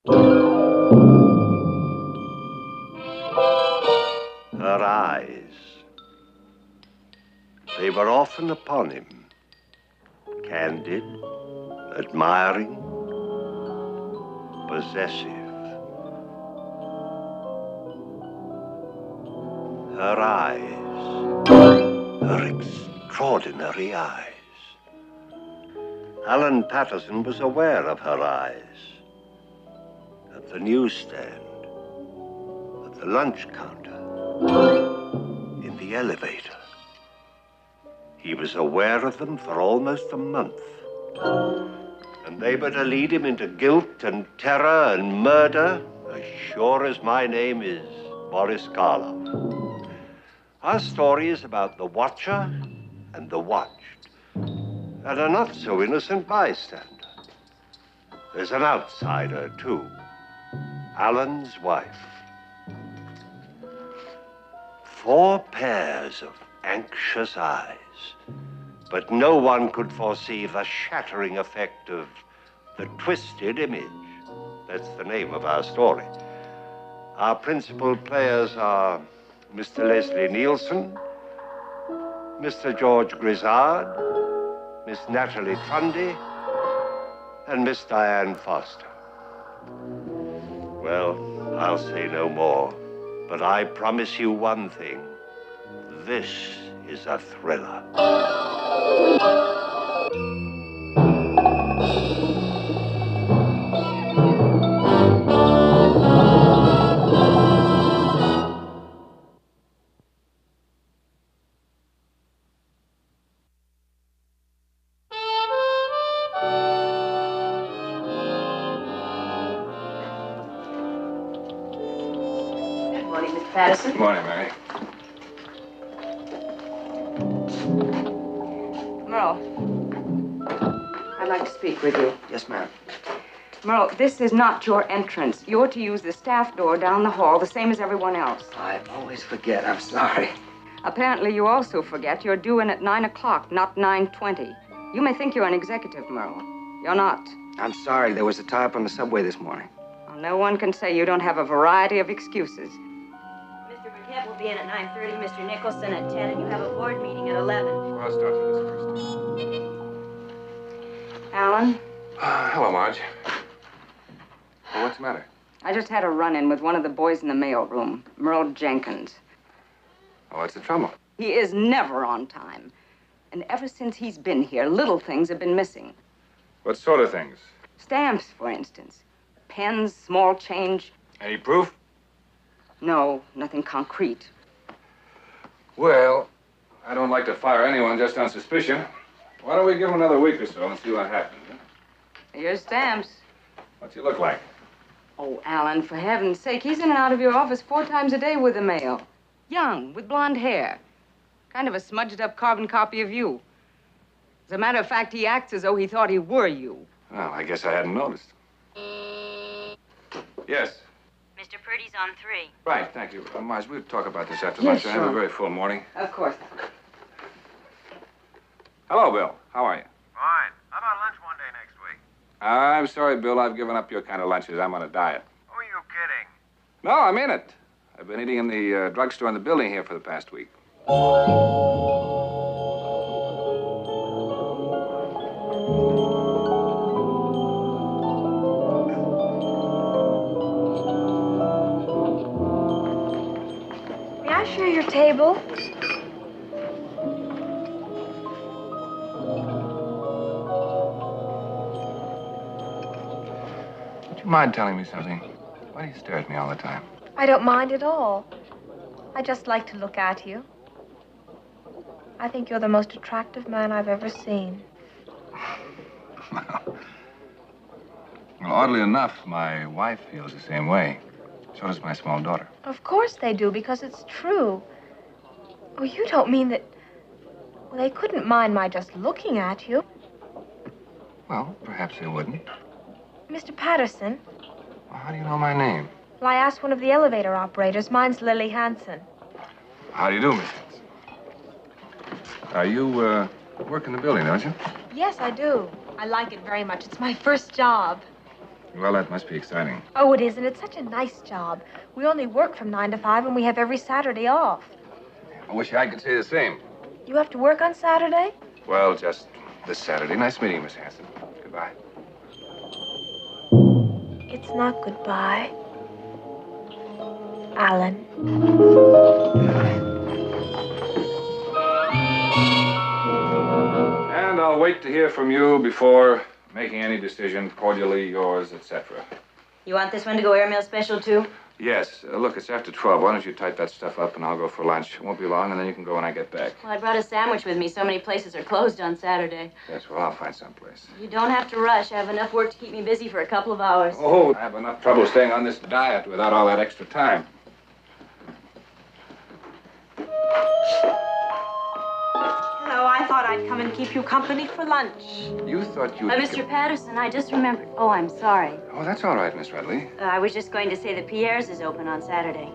Her eyes. They were often upon him. Candid, admiring, possessive. Her eyes. Her extraordinary eyes. Alan Patterson was aware of her eyes. At the newsstand, at the lunch counter, in the elevator. He was aware of them for almost a month. And they were to lead him into guilt and terror and murder, as sure as my name is Boris Karloff. Our story is about the watcher and the watched, and a not-so-innocent bystander. There's an outsider, too. Alan's wife. 4 pairs of anxious eyes. But no one could foresee the shattering effect of the twisted image. That's the name of our story. Our principal players are Mr. Leslie Nielsen, Mr. George Grizzard, Miss Natalie Trundy, and Miss Diane Foster. Well, I'll say no more, but I promise you one thing. This is a thriller. Good morning, Miss Patterson. Good morning, Mary. Merle, I'd like to speak with you. Yes, ma'am. Merle, this is not your entrance. You're to use the staff door down the hall, the same as everyone else. I always forget. I'm sorry. Apparently, you also forget you're due in at 9 o'clock, not 9:20. You may think you're an executive, Merle. You're not. I'm sorry. There was a tie-up on the subway this morning. Well, no one can say you don't have a variety of excuses. Mr. Burkett will be in at 9:30, Mr. Nicholson at 10, and you have a board meeting at 11. Well, I'll start with this first. Alan, Hello, Marge. Well, what's the matter? I just had a run-in with one of the boys in the mailroom, Merle Jenkins. Oh, what's the trouble? He is never on time. And ever since he's been here, little things have been missing. What sort of things? Stamps, for instance. Pens, small change. Any proof? No, nothing concrete. Well, I don't like to fire anyone just on suspicion. Why don't we give him another week or so and see what happens? Huh? Here's stamps. What's he look like? Oh, Alan, for heaven's sake, he's in and out of your office 4 times a day with the mail. Young, with blonde hair. Kind of a smudged-up carbon copy of you. As a matter of fact, he acts as though he thought he were you. Well, I guess I hadn't noticed. Yes. Mr. Purdy's on 3. Right, thank you. Marge, we'll talk about this after Yes, lunch. I have a sure. very full morning. Of course. Hello, Bill. How are you? Fine. How about lunch one day next week? I'm sorry, Bill. I've given up your kind of lunches. I'm on a diet. Who are you kidding? No, I mean it. I've been eating in the drugstore in the building here for the past week. May I share your table? Would you mind telling me something? Why do you stare at me all the time? I don't mind at all. I just like to look at you. I think you're the most attractive man I've ever seen. Well, oddly enough, my wife feels the same way. So does my small daughter. Of course they do, because it's true. Oh, you don't mean that... Well, they couldn't mind my just looking at you. Well, perhaps they wouldn't. Mr. Patterson, Well, how do you know my name? well, I asked one of the elevator operators. Mine's Lily Hanson. How do you do, Miss Hanson? You work in the building, don't you? Yes, I do. I like it very much. It's my first job. Well, that must be exciting. Oh, it isn't. It's such a nice job. We only work from 9 to 5, and we have every Saturday off. I wish I could say the same. You have to work on Saturday? Well, just this Saturday. Nice meeting you, Miss Hanson. Goodbye. It's not goodbye. Alan. And I'll wait to hear from you before making any decision. Cordially yours, etc. You want this one to go airmail special, too? Yes. Look, it's after 12. Why don't you type that stuff up and I'll go for lunch. It won't be long, and then you can go when I get back. Well, I brought a sandwich with me. So many places are closed on Saturday. Yes, well, I'll find someplace. You don't have to rush. I have enough work to keep me busy for a couple of hours. Oh, I have enough trouble staying on this diet without all that extra time. Hello, I thought I'd come and keep you company for lunch. You thought you'd... Mr. Patterson, I just remembered. Oh, I'm sorry. Oh, that's all right, Miss Redley. I was just going to say that Pierre's is open on Saturday.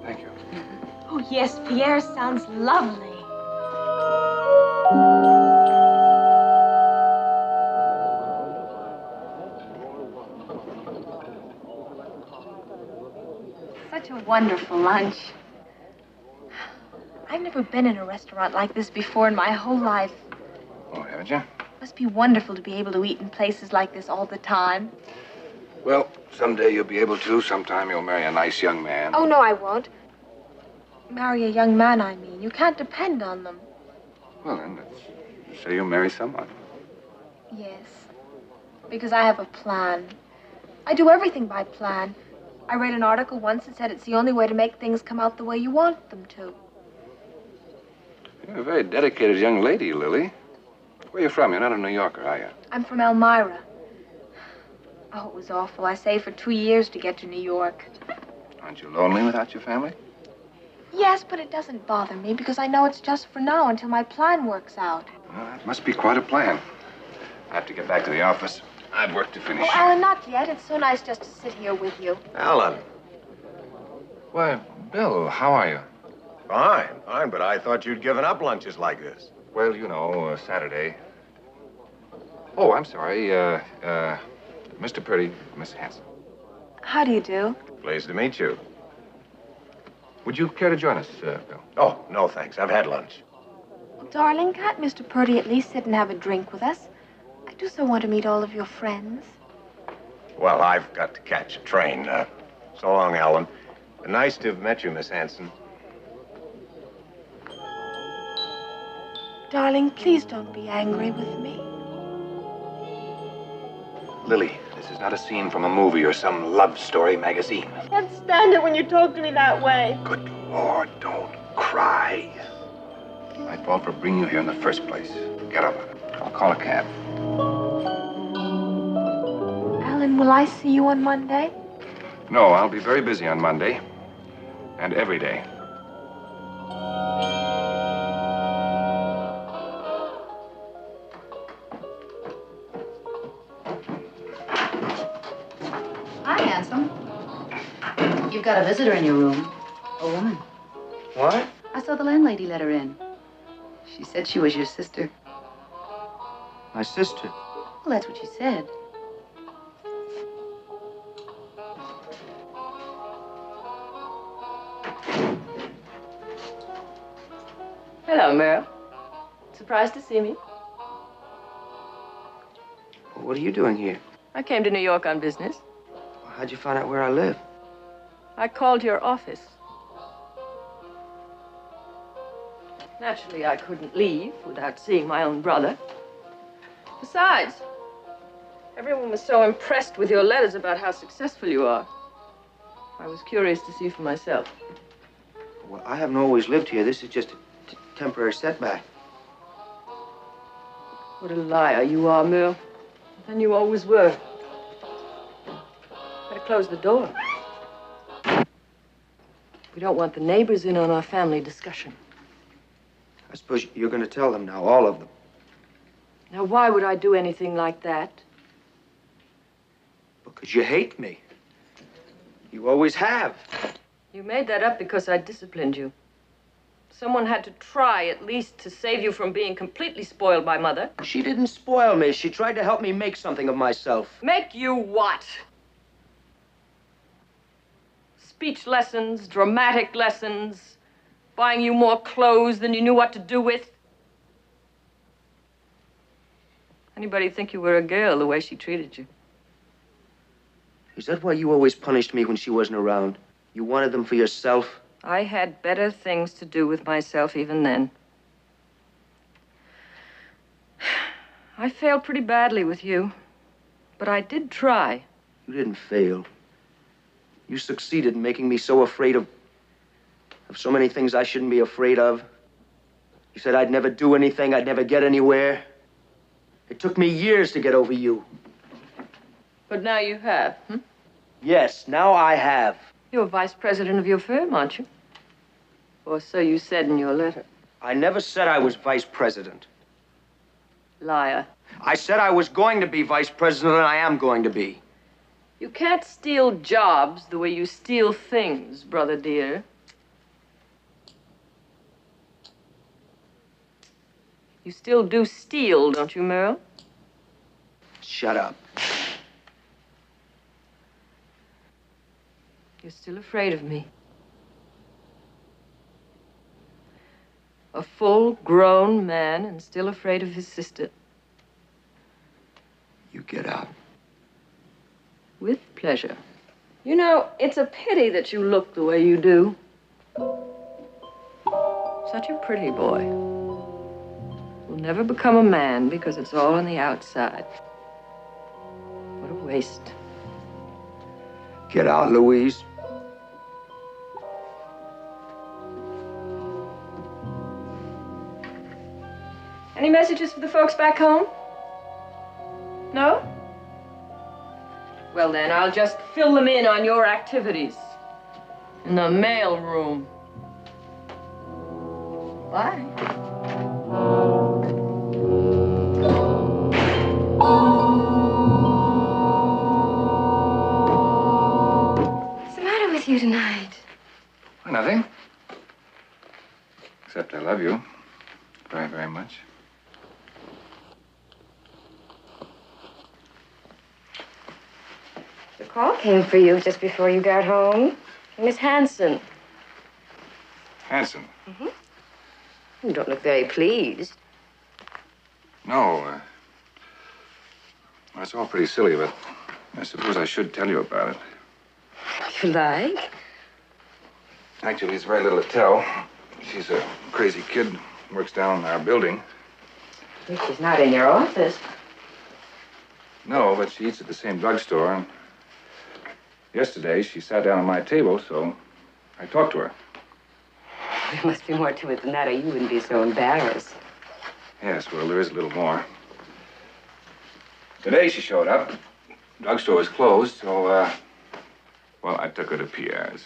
Thank you. Oh, yes, Pierre sounds lovely. Such a wonderful lunch. I've never been in a restaurant like this before in my whole life. Oh, haven't you? Must be wonderful to be able to eat in places like this all the time. Well, someday you'll be able to. Sometime you'll marry a nice young man. Oh, no, I won't. Marry a young man, I mean. You can't depend on them. Well, then, say you marry someone. Yes. Because I have a plan. I do everything by plan. I read an article once that said it's the only way to make things come out the way you want them to. You're a very dedicated young lady, Lily. Where are you from? You're not a New Yorker, are you? I'm from Elmira. Oh, it was awful. I saved for 2 years to get to New York. Aren't you lonely without your family? Yes, but it doesn't bother me because I know it's just for now until my plan works out. Well, that must be quite a plan. I have to get back to the office. I've work to finish. Oh, Alan, not yet. It's so nice just to sit here with you. Alan. Why, Bill, how are you? Fine, but I thought you'd given up lunches like this. Well, you know, Saturday. Oh, I'm sorry. Mr. Purdy, Miss Hanson. How do you do? Pleased to meet you. Would you care to join us, Bill? Oh, no, thanks. I've had lunch. Well, darling, can't Mr. Purdy at least sit and have a drink with us? I do so want to meet all of your friends. Well, I've got to catch a train. So long, Alan. Nice to have met you, Miss Hanson. Darling, please don't be angry with me. Lily, this is not a scene from a movie or some love story magazine. I can't stand it when you talk to me that way. Good Lord, don't cry. My fault for bringing you here in the first place. Get up. I'll call a cab. Alan, will I see you on Monday? No, I'll be very busy on Monday. And every day. Hi, handsome. You've got a visitor in your room. A woman. What? I saw the landlady let her in. She said she was your sister. My sister. Well, that's what she said. Hello, Merle. Surprised to see me? What are you doing here? I came to New York on business. How'd you find out where I live? I called your office. Naturally, I couldn't leave without seeing my own brother. Besides, everyone was so impressed with your letters about how successful you are. I was curious to see for myself. Well, I haven't always lived here. This is just a temporary setback. What a liar you are, Merle. And you always were. Better close the door. We don't want the neighbors in on our family discussion. I suppose you're going to tell them now, all of them. Now, why would I do anything like that? Because you hate me. You always have. You made that up because I disciplined you. Someone had to try, at least, to save you from being completely spoiled by Mother. She didn't spoil me. She tried to help me make something of myself. Make you what? Speech lessons, dramatic lessons, buying you more clothes than you knew what to do with. Anybody think you were a girl the way she treated you? Is that why you always punished me when she wasn't around? You wanted them for yourself? I had better things to do with myself even then. I failed pretty badly with you, but I did try. You didn't fail. You succeeded in making me so afraid of so many things I shouldn't be afraid of. You said I'd never do anything, I'd never get anywhere. It took me years to get over you. But now you have, hmm? Yes, now I have. You're vice president of your firm, aren't you? Or so you said in your letter. I never said I was vice president. Liar. I said I was going to be vice president, and I am going to be. You can't steal jobs the way you steal things, brother dear. You still do steal, don't you, Merle? Shut up. You're still afraid of me. A full-grown man and still afraid of his sister. You get out. With pleasure. You know, it's a pity that you look the way you do. Such a pretty boy. Will never become a man because it's all on the outside. What a waste. Get out, Louise. Any messages for the folks back home? No? Well, then, I'll just fill them in on your activities. In the mail room. Bye. What's the matter with you tonight? Nothing. Except I love you very, very much. The call came for you just before you got home. Miss Hanson. Hanson? Mm-hmm. You don't look very pleased. No. Well, it's all pretty silly, but I suppose I should tell you about it. If you like. Actually, it's very little to tell. She's a crazy kid, works down in our building. She's not in your office. No, but she eats at the same drugstore, and yesterday she sat down at my table, so I talked to her. There must be more to it than that, or you wouldn't be so embarrassed. Yes, well, there is a little more. Today she showed up. Drugstore was closed, so, well, I took her to Pierre's.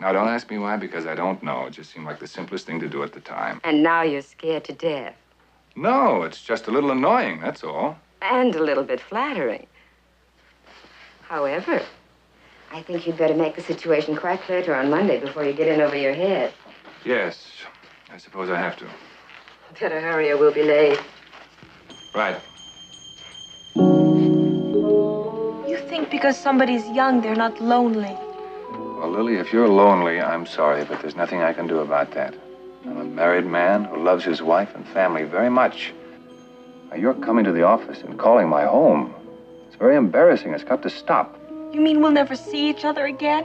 Now, don't ask me why, because I don't know. It just seemed like the simplest thing to do at the time. And now you're scared to death. No, it's just a little annoying, that's all. And a little bit flattering. However, I think you'd better make the situation quite clear to her on Monday before you get in over your head. Yes, I suppose I have to. Better hurry or we'll be late. Right. You think because somebody's young, they're not lonely. Well, Lily, if you're lonely, I'm sorry, but there's nothing I can do about that. I'm a married man who loves his wife and family very much. Now, you're coming to the office and calling my home. It's very embarrassing. It's got to stop. You mean we'll never see each other again?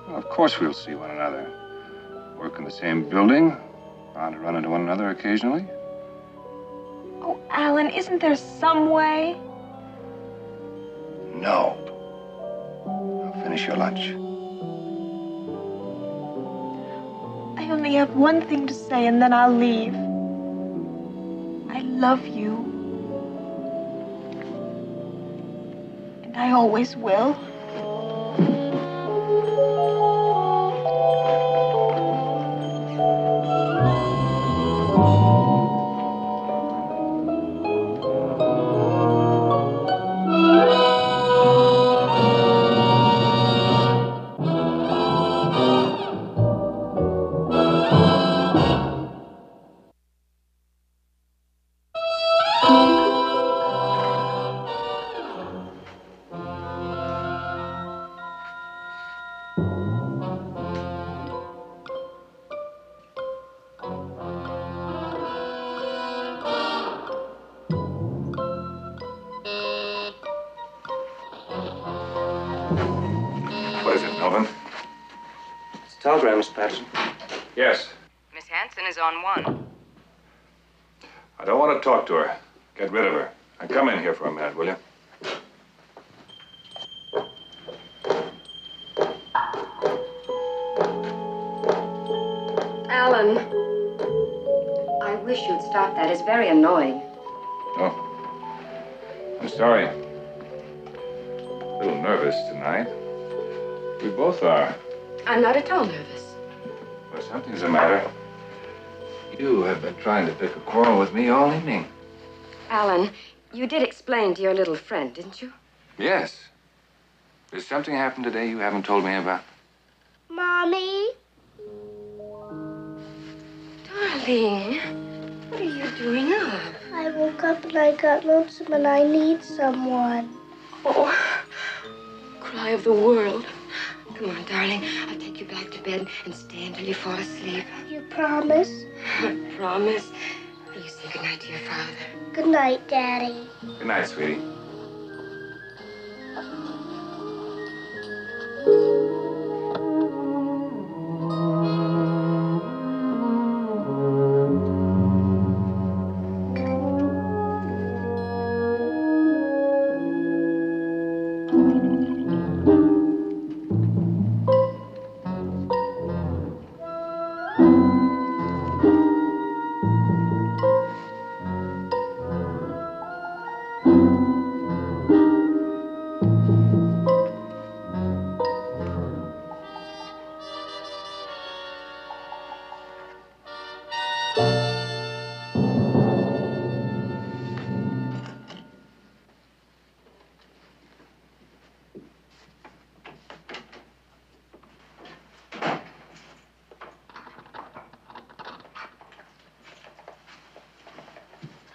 Well, of course we'll see one another. Work in the same building. Bound to run into one another occasionally. Oh, Alan, isn't there some way? No. Now finish your lunch. I only have one thing to say, and then I'll leave. I love you. And I always will. telegram, Mr. Patterson. Yes. Miss Hanson is on one. I don't want to talk to her. Get rid of her. Now come in here for a minute, will you? Alan, I wish you'd stop that. It's very annoying. Oh. I'm sorry. A little nervous tonight. We both are. I'm not at all nervous. Well, something's the matter. You have been trying to pick a quarrel with me all evening. Alan, you did explain to your little friend, didn't you? Yes. Did something happen today you haven't told me about? Mommy? Darling, what are you doing up? I woke up and I got lonesome and I need someone. Oh, cry of the world. Come on, darling. I'll take you back to bed and stay until you fall asleep. You promise? I promise. Will you say goodnight to your father? Good night, Daddy. Good night, sweetie.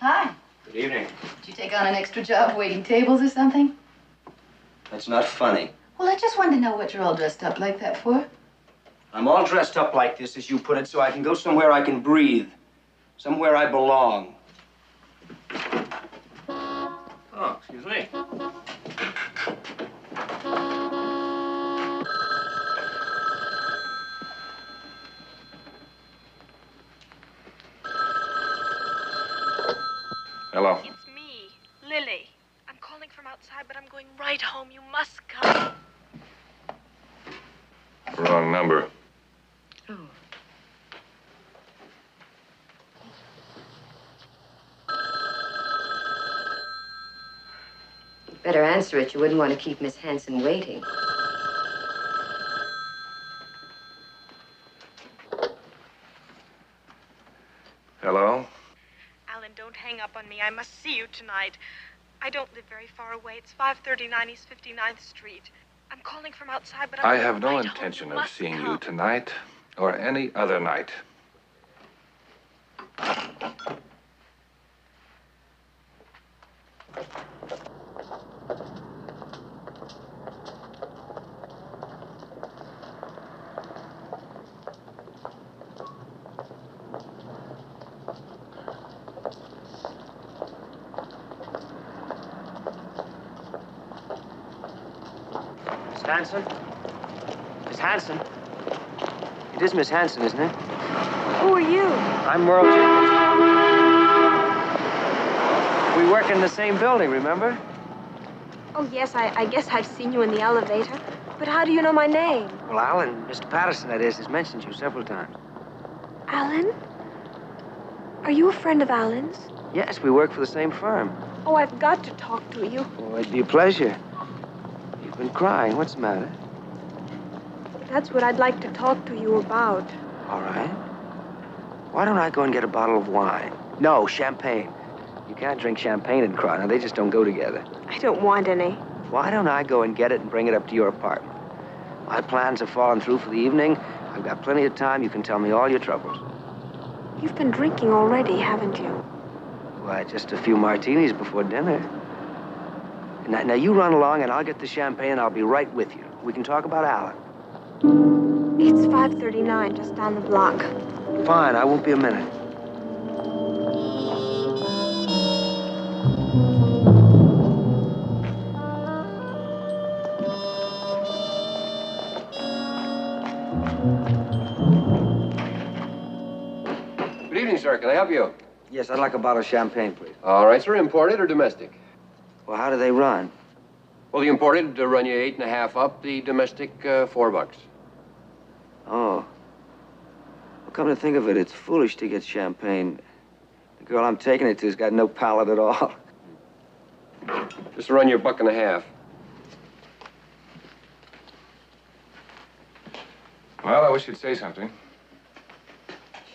Hi. Good evening. Did you take on an extra job waiting tables or something? That's not funny. Well, I just wanted to know what you're all dressed up like that for. I'm all dressed up like this, as you put it, so I can go somewhere I can breathe. Somewhere I belong. Oh, excuse me. Hello. It's me, Lily. I'm calling from outside, but I'm going right home. You must come. Wrong number. Oh. You'd better answer it. You wouldn't want to keep Miss Hanson waiting. Hello? Alan, don't hang up on me. I must see you tonight. I don't live very far away. It's 539 East 59th Street. I'm calling from outside, but I I'm have no right home. intention You of must seeing you come. tonight or any other night. Miss Hanson? Miss Hanson? It is Miss Hanson, isn't it? Who are you? I'm Merle Jenkins. We work in the same building, remember? Oh, yes, I guess I've seen you in the elevator. But how do you know my name? Well, Alan, Mr. Patterson, that is, has mentioned you several times. Alan? Are you a friend of Alan's? Yes, we work for the same firm. Oh, I've got to talk to you. Oh, it'd be a pleasure. You've been crying. What's the matter? That's what I'd like to talk to you about. All right. Why don't I go and get a bottle of wine? No, champagne. You can't drink champagne and cry. Now, they just don't go together. I don't want any. Why don't I go and get it and bring it up to your apartment? My plans have fallen through for the evening. I've got plenty of time. You can tell me all your troubles. You've been drinking already, haven't you? Why, just a few martinis before dinner. Now, you run along, and I'll get the champagne, and I'll be right with you. We can talk about Alan. It's 539, just down the block. Fine, I won't be a minute. Can I help you? Yes, I'd like a bottle of champagne, please. All right, sir. Imported or domestic? Well, how do they run? Well, the imported run you 8.5 up. The domestic, $4. Oh. Well, come to think of it, it's foolish to get champagne. The girl I'm taking it to's got no palate at all. Just run you $1.50. Well, I wish you'd say something.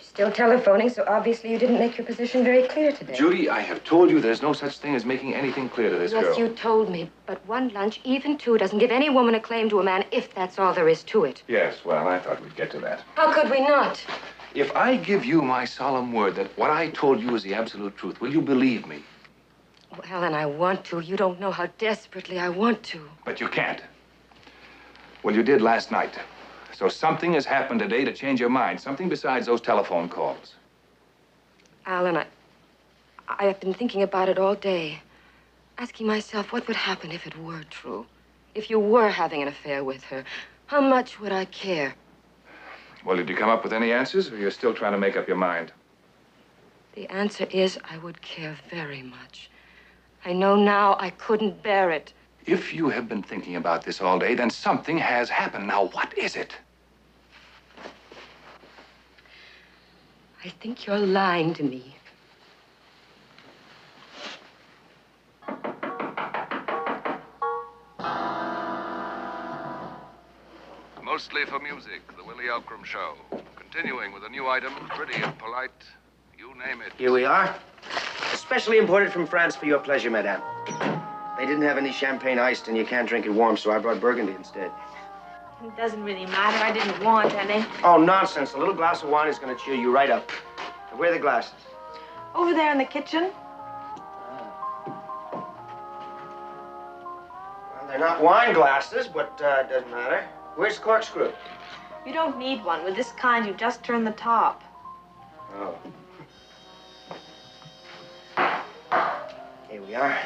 Still telephoning, so obviously you didn't make your position very clear today. Judy, I have told you there's no such thing as making anything clear to this girl. Yes, you told me. But one lunch, even two, doesn't give any woman a claim to a man if that's all there is to it. Yes, well, I thought we'd get to that. How could we not? If I give you my solemn word that what I told you is the absolute truth, will you believe me? Well, Alan, I want to. You don't know how desperately I want to. But you can't. Well, you did last night. So something has happened today to change your mind. Something besides those telephone calls. Alan, I have been thinking about it all day. Asking myself what would happen if it were true. If you were having an affair with her. How much would I care? Well, did you come up with any answers, or you're still trying to make up your mind? The answer is I would care very much. I know now I couldn't bear it. If you have been thinking about this all day, then something has happened. Now, what is it? I think you're lying to me. Mostly for music, the Willie Elcrum Show. Continuing with a new item, pretty and polite, you name it. Here we are. Especially imported from France for your pleasure, madame. They didn't have any champagne iced, and you can't drink it warm, so I brought Burgundy instead. It doesn't really matter. I didn't want any. Oh, nonsense. A little glass of wine is going to cheer you right up. Now, where are the glasses? Over there in the kitchen. Well, they're not wine glasses, but it doesn't matter. Where's the corkscrew? You don't need one. With this kind, you just turn the top. Oh. Here we are.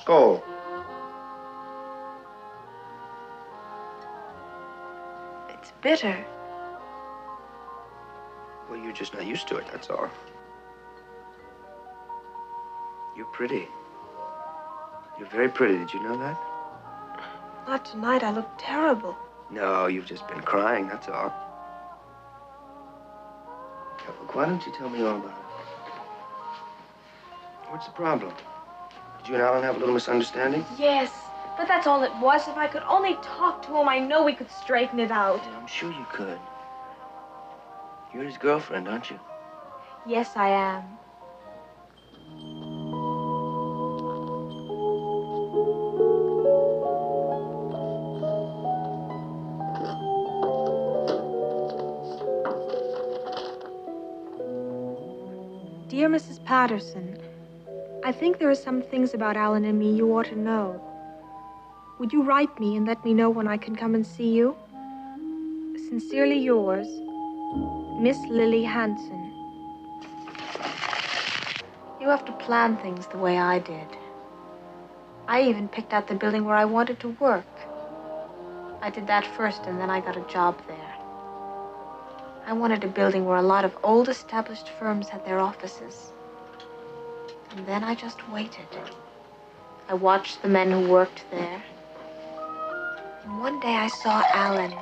Skull. It's bitter. Well, you're just not used to it, that's all. You're pretty. You're very pretty. Did you know that? Not tonight. I look terrible. No, you've just been crying, that's all. Now, look, why don't you tell me all about it? What's the problem? Did you and Alan have a little misunderstanding? Yes, but that's all it was. If I could only talk to him, I know we could straighten it out. Yeah, I'm sure you could. You're his girlfriend, aren't you? Yes, I am. Dear Mrs. Patterson, I think there are some things about Alan and me you ought to know. Would you write me and let me know when I can come and see you? Sincerely yours, Miss Lily Hanson. You have to plan things the way I did. I even picked out the building where I wanted to work. I did that first, and then I got a job there. I wanted a building where a lot of old established firms had their offices. And then I just waited. I watched the men who worked there. And one day I saw Alan.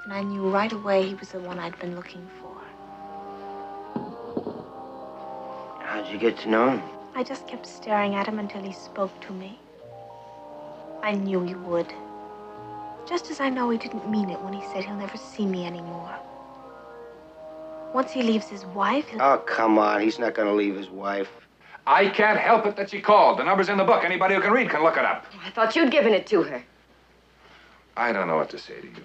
And I knew right away he was the one I'd been looking for. How'd you get to know him? I just kept staring at him until he spoke to me. I knew he would. Just as I know he didn't mean it when he said he'll never see me anymore. Once he leaves his wife, he'll... Oh, come on. He's not going to leave his wife. I can't help it that she called. The number's in the book. Anybody who can read can look it up. I thought you'd given it to her. I don't know what to say to you.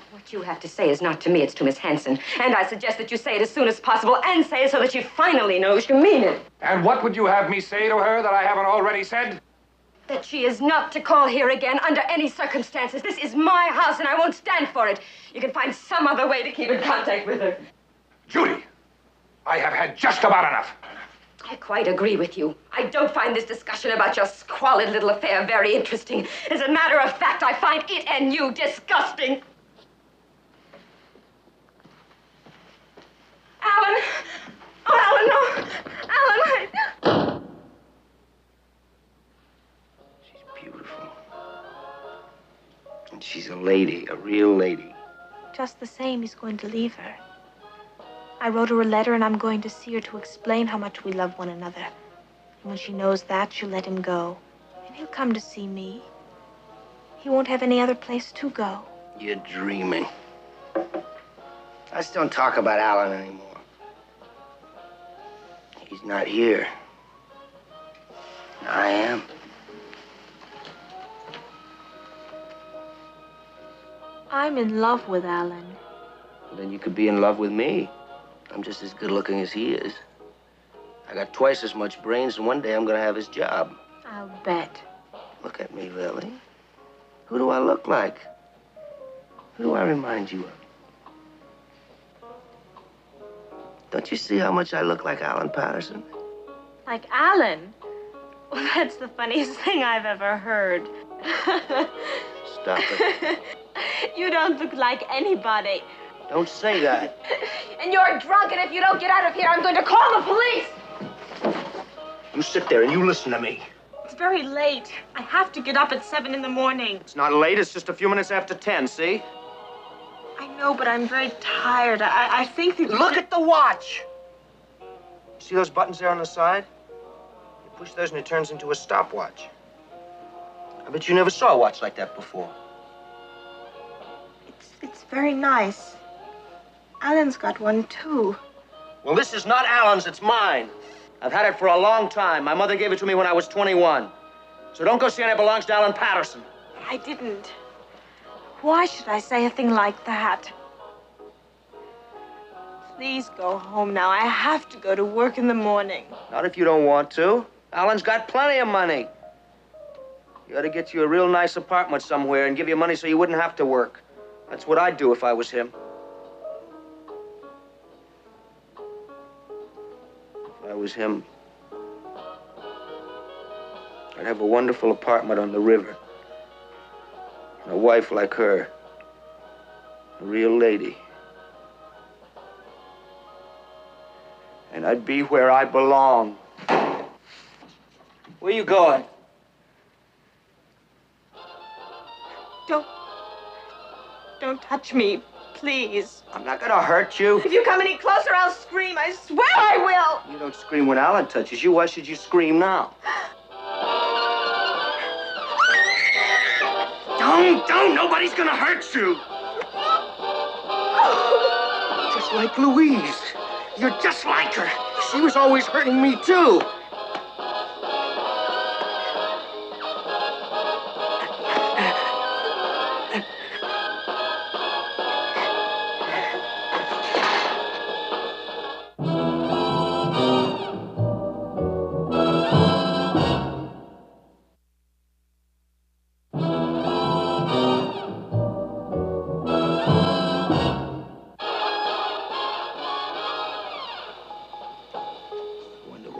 What you have to say is not to me, it's to Miss Hanson. And I suggest that you say it as soon as possible and say it so that she finally knows you mean it. And what would you have me say to her that I haven't already said? That she is not to call here again under any circumstances. This is my house, and I won't stand for it. You can find some other way to keep in contact with her. Judy, I have had just about enough. I quite agree with you. I don't find this discussion about your squalid little affair very interesting. As a matter of fact, I find it and you disgusting. Alan! Oh, Alan, no! Alan, She's beautiful. And she's a lady, a real lady. Just the same, he's going to leave her. I wrote her a letter, and I'm going to see her to explain how much we love one another. And when she knows that, she'll let him go. And he'll come to see me. He won't have any other place to go. You're dreaming. I just don't talk about Alan anymore. He's not here. I am. I'm in love with Alan. Well, then you could be in love with me. I'm just as good looking as he is. I got twice as much brains, and one day I'm gonna have his job. I'll bet. Look at me, Lily. Who do I look like? Who do I remind you of? Don't you see how much I look like Alan Patterson? Like Alan? Well, that's the funniest thing I've ever heard. Stop it. You don't look like anybody. Don't say that. and you're drunk, and if you don't get out of here, I'm going to call the police! You sit there and you listen to me. It's very late. I have to get up at 7 in the morning. It's not late, it's just a few minutes after 10, see? I know, but I'm very tired. I think that... Look at the watch! See those buttons there on the side? You push those and it turns into a stopwatch. I bet you never saw a watch like that before. It's very nice. Alan's got one, too. Well, this is not Alan's, it's mine. I've had it for a long time. My mother gave it to me when I was 21. So don't go saying it belongs to Alan Patterson. I didn't. Why should I say a thing like that? Please go home now. I have to go to work in the morning. Not if you don't want to. Alan's got plenty of money. You ought to get you a real nice apartment somewhere and give you money so you wouldn't have to work. That's what I'd do if I was him. If I was him, I'd have a wonderful apartment on the river. And a wife like her. A real lady. And I'd be where I belong. Where you going? Don't touch me, please. I'm not gonna hurt you. If you come any closer, I'll scream. I swear I will. You don't scream when Alan touches you. Why should you scream now? Don't! Nobody's gonna hurt you. Just like Louise. You're just like her. She was always hurting me, too.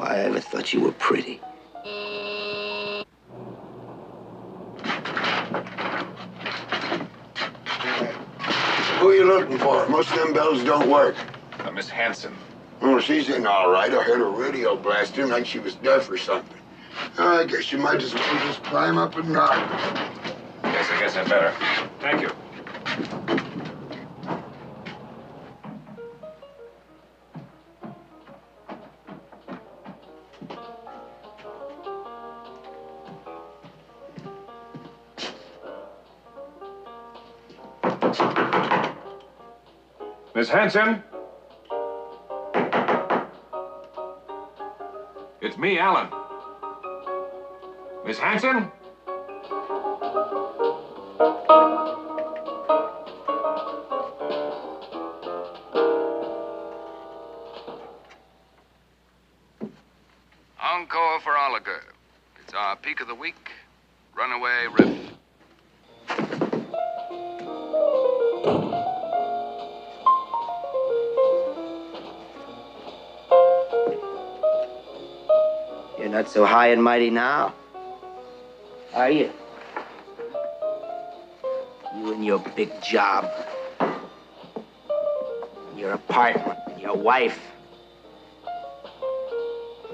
I ever thought you were pretty. Who are you looking for? Most of them bells don't work. Miss Hanson. Oh, she's in all right. I heard her radio blasting like she was deaf or something. I guess you might as well just climb up and knock. Yes, I guess I better. Thank you. Miss Hanson? It's me, Alan. Miss Hanson? Encore for Oliver. It's our peak of the week. Runaway Riff. Not so high and mighty now, are you? You and your big job, your apartment, your wife,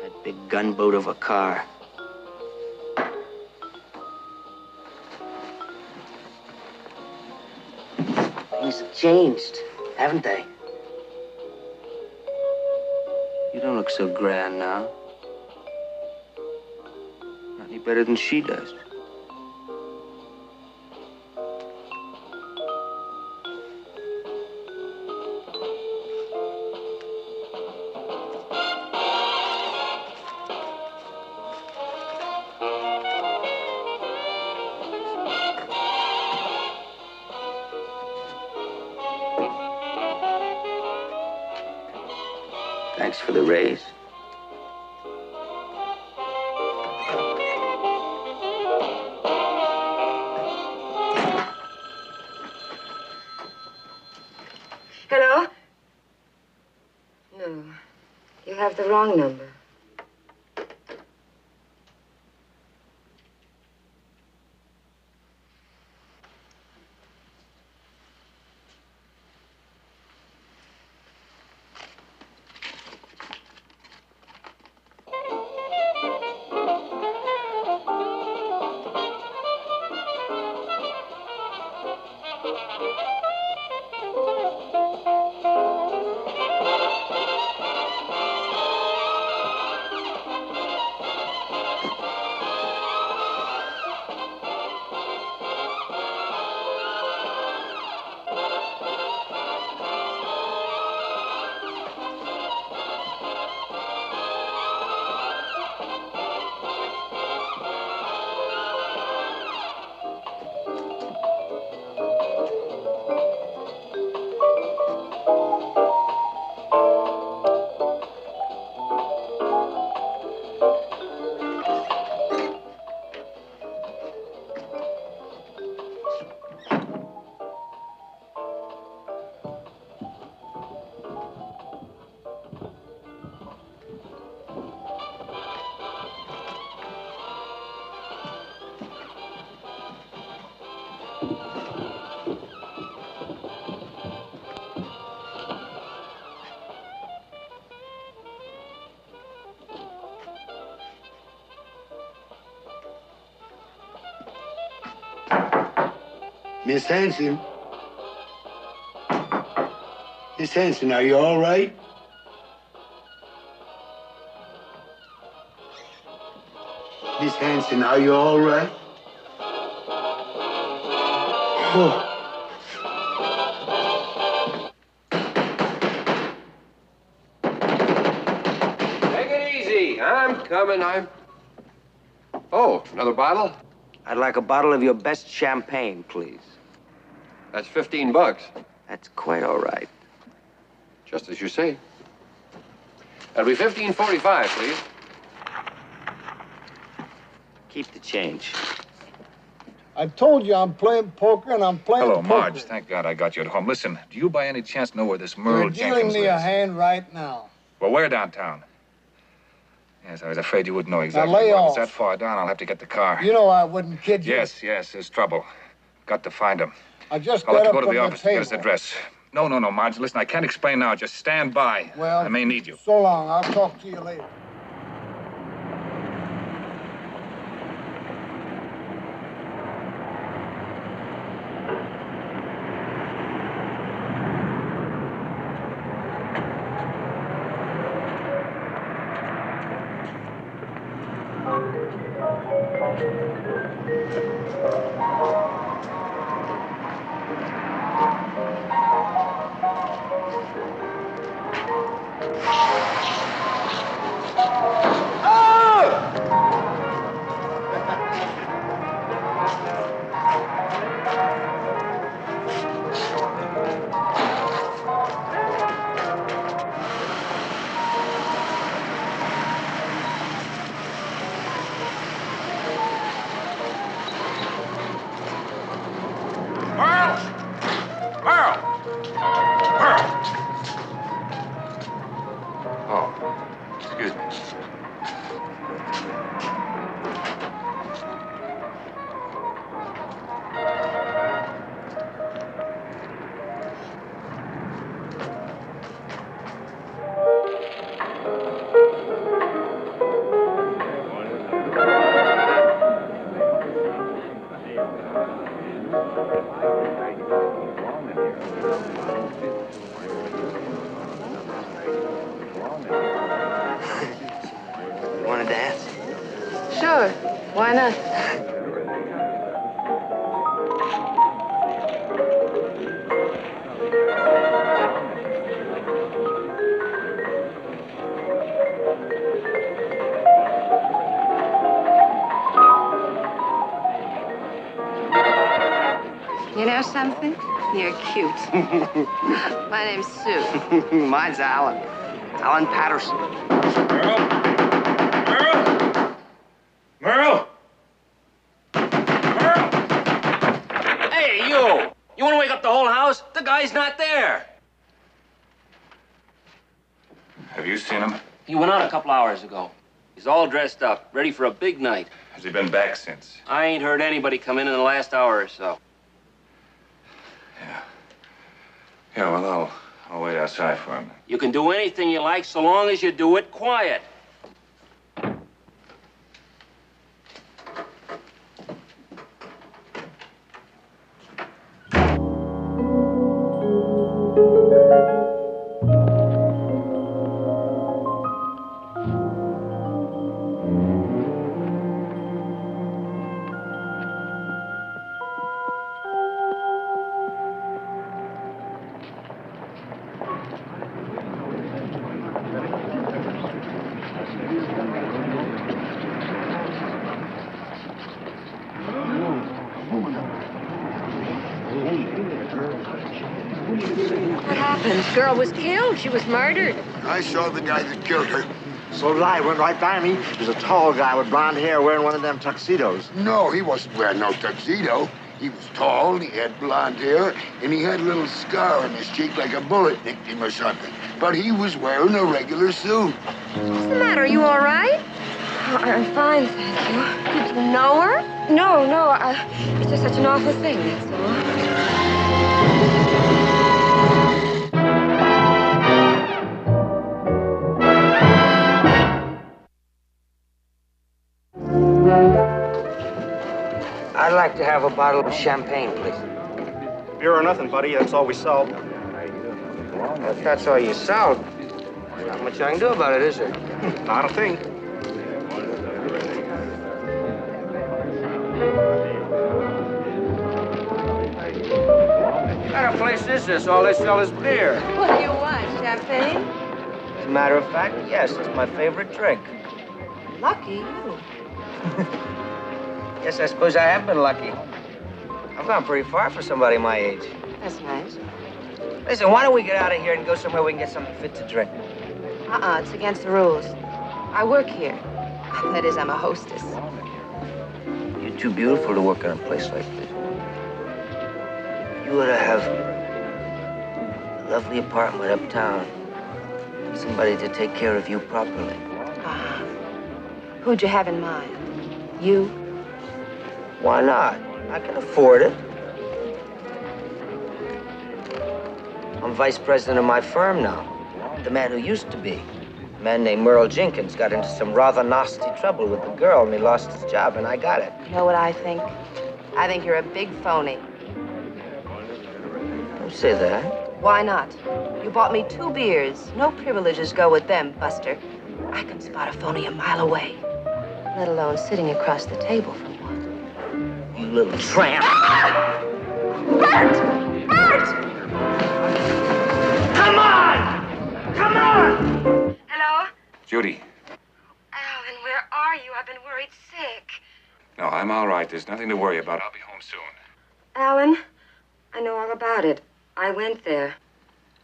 that big gunboat of a car. Things have changed, haven't they? You don't look so grand now. Not any better than she does. Thanks for the raise. Hello? No, you have the wrong number. Miss Hanson? Miss Hanson, are you all right? Miss Hanson, are you all right? Oh. Take it easy. I'm coming. Oh, another bottle? I'd like a bottle of your best champagne, please. That's $15. That's quite all right. Just as you say. That'll be $15.45, please. Keep the change. I told you I'm playing poker and I'm playing Hello, poker. Marge. Thank God I got you at home. Listen, do you by any chance know where this Merle You're dealing Jenkins me a lives? hand right now. Well, where downtown? Yes, I was afraid you wouldn't know exactly. lay Well, off. it's that far down, I'll have to get the car. You know I wouldn't kid you. Yes, there's trouble. Got to find him. I just I'll have got to up go to from the office to get his table. address. No, Marge. Listen, I can't explain now. Just stand by. Well, I may need you. So long. I'll talk to you later. You want to dance? Sure. Why not? You know something? You're cute. My name's Sue. Mine's Alan. Alan Patterson. Merle! Hey, you! You want to wake up the whole house? The guy's not there. Have you seen him? He went out a couple hours ago. He's all dressed up, ready for a big night. Has he been back since? I ain't heard anybody come in the last hour or so. Yeah, well, I'll wait outside for him. You can do anything you like so long as you do it quiet. What happened? The girl was killed. She was murdered. I saw the guy that killed her. So did I. Went right by me. He was a tall guy with blonde hair wearing one of them tuxedos. No, he wasn't wearing no tuxedo. He was tall, and he had blonde hair, and he had a little scar on his cheek like a bullet nicked him or something. But he was wearing a regular suit. What's the matter? Are you all right? Oh, I'm fine, thank you. Did you know her? No. It's just such an awful thing, that's all. I'd like to have a bottle of champagne, please. Beer or nothing, buddy. That's all we sell. If that's all you sell, not much I can do about it, is there? Not a thing. What kind of place is this? All they sell is beer. What do you want? Champagne? As a matter of fact, yes, it's my favorite drink. Lucky you. Yes, I suppose I have been lucky. I've gone pretty far for somebody my age. That's nice. Listen, why don't we get out of here and go somewhere we can get something fit to drink? It's against the rules. I work here. That is, I'm a hostess. You're too beautiful to work in a place like this. You ought to have a lovely apartment uptown. Somebody to take care of you properly. Who'd you have in mind? You? Why not? I can afford it. I'm vice president of my firm now. The man who used to be. A man named Merle Jenkins got into some rather nasty trouble with the girl, and he lost his job, and I got it. You know what I think? I think you're a big phony. Don't say that. Why not? You bought me 2 beers. No privileges go with them, Buster. I can spot a phony a mile away, let alone sitting across the table from one. You little tramp. Bert! Bert! Come on! Come on! Hello? Judy. Alan, where are you? I've been worried sick. No, I'm all right. There's nothing to worry about. I'll be home soon. Alan, I know all about it. I went there.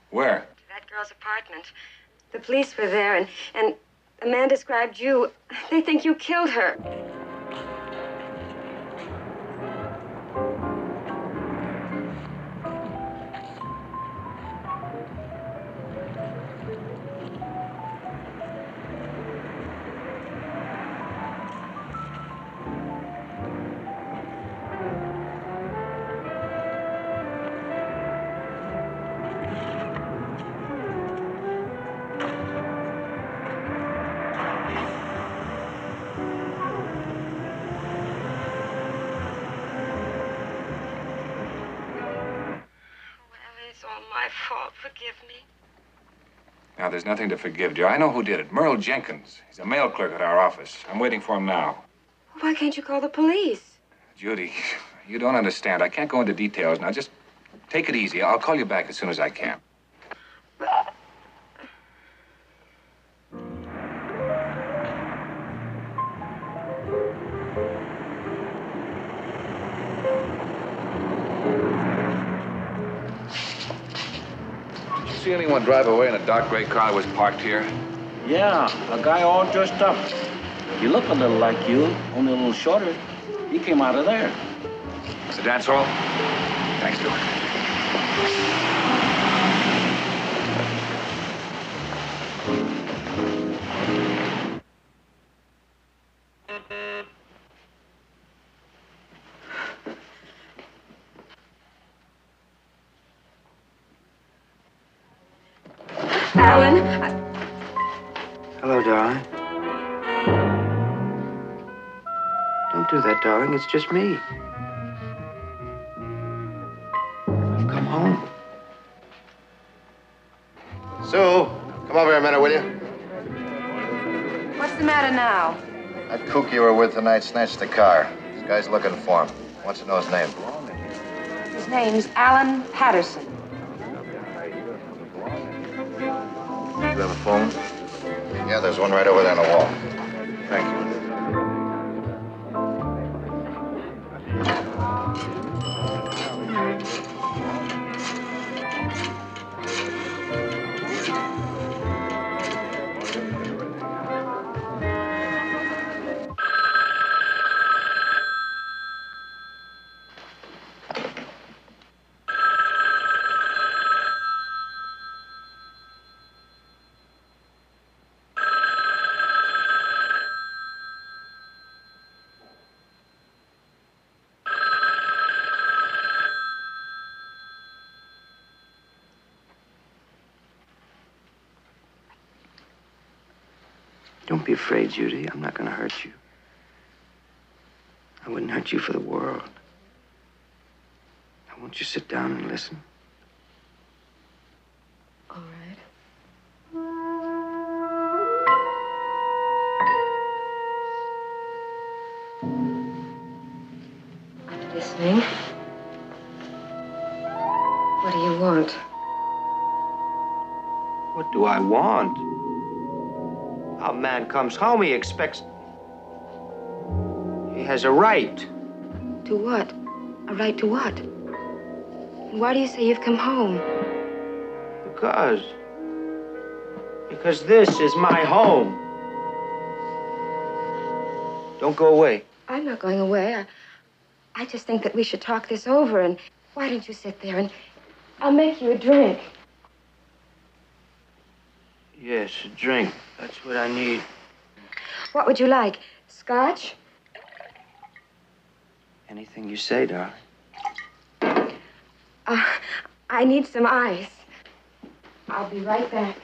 Where? To that girl's apartment. The police were there, and a man described you. They think you killed her. my fault. Forgive me. Now, there's nothing to forgive, dear. I know who did it. Merle Jenkins. He's a mail clerk at our office. I'm waiting for him now. Why can't you call the police? Judy, you don't understand. I can't go into details now. Just take it easy. I'll call you back as soon as I can. See anyone drive away in a dark gray car that was parked here? Yeah, a guy all dressed up. He looked a little like you, only a little shorter. He came out of there. It's the dance hall? Thanks, Duke. Alan, Hello, darling. Don't do that, darling. It's just me. I've come home. Sue, come over here a minute, will you? What's the matter now? That kook you were with tonight snatched the car. This guy's looking for him. Wants to know his name. His name's Alan Patterson. You have a phone? Yeah, there's one right over there on the wall. Thank you. Don't be afraid, Judy. I'm not going to hurt you. I wouldn't hurt you for the world. Now, won't you sit down and listen? All right. I'm listening. What do you want? What do I want? A man comes home, he expects... He has a right. To what? A right to what? And why do you say you've come home? Because this is my home. Don't go away. I'm not going away. I just think that we should talk this over, and why don't you sit there and I'll make you a drink. Yes, a drink. That's what I need. What would you like? Scotch? Anything you say, darling. I need some ice. I'll be right back.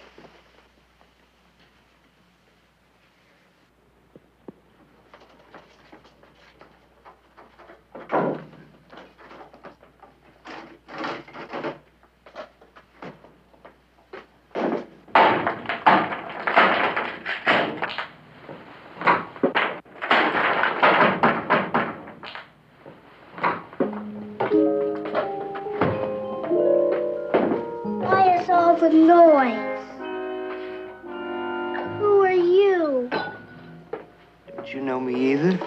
Why is all the noise? Who are you? Don't you know me either?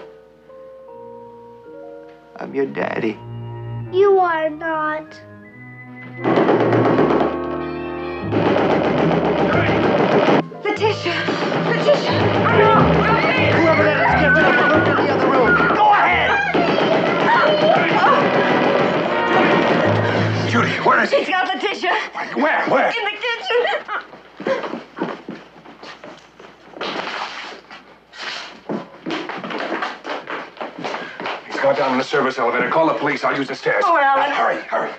I'm your daddy. You are not. Letitia! Letitia! Whoever that is, get rid of her. Move to the other room. Go ahead! Judy, where is he? He's got Letitia. Where? Where? In the kitchen. He's gone down in the service elevator. Call the police. I'll use the stairs. Oh, Alan. Hurry, hurry.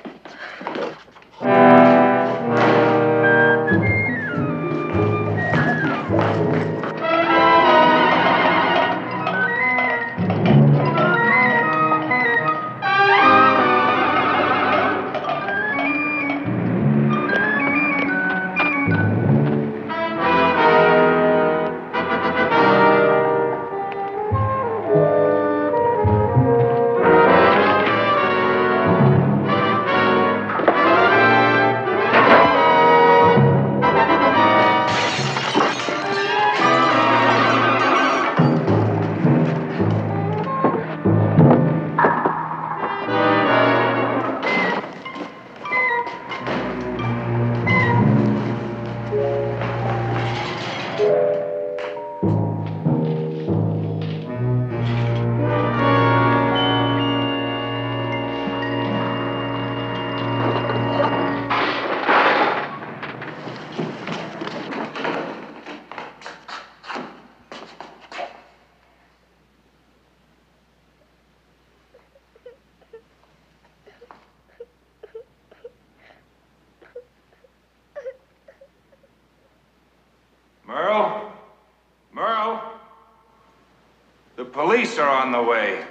police are on the way.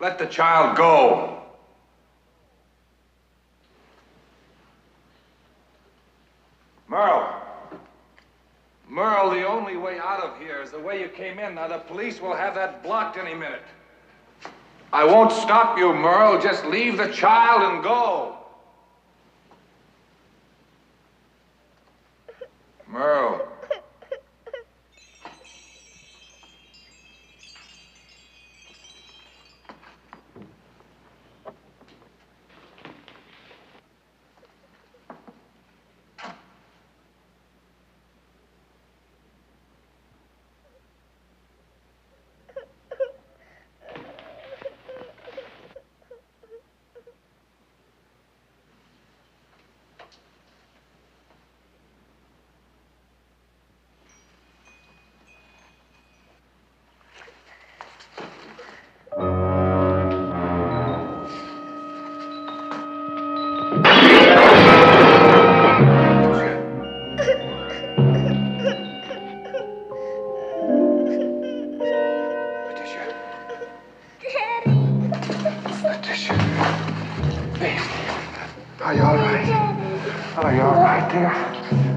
Let the child go. Merle. Merle, the only way out of here is the way you came in. Now, the police will have that blocked any minute. I won't stop you, Merle. Just leave the child and go. Merle. Are you all right? Are you all right, dear?